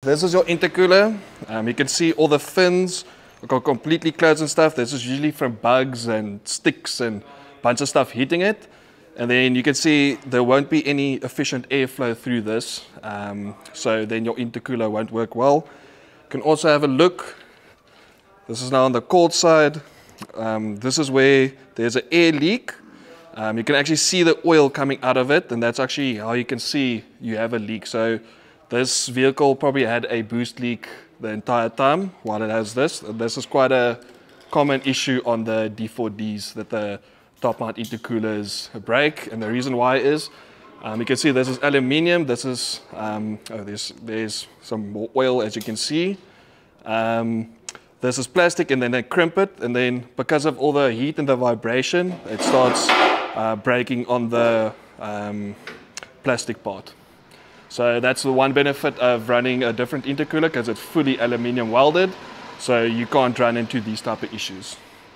this is your intercooler. You can see all the fins are completely closed and stuff. This is usually from bugs and sticks and a bunch of stuff hitting it. And then you can see there won't be any efficient airflow through this. So then your intercooler won't work well. You can also have a look. This is now on the cold side. This is where there's an air leak. You can actually see the oil coming out of it, and that's actually how you can see you have a leak. So this vehicle probably had a boost leak the entire time while it has this. And this is quite a common issue on the D4Ds, that the top mount intercoolers break. And the reason why is, you can see this is aluminium. This is, there's some more oil, as you can see. This is plastic, and then they crimp it, and then because of all the heat and the vibration, it starts breaking on the plastic part. So that's the one benefit of running a different intercooler, because it's fully aluminium welded, so you can't run into these type of issues.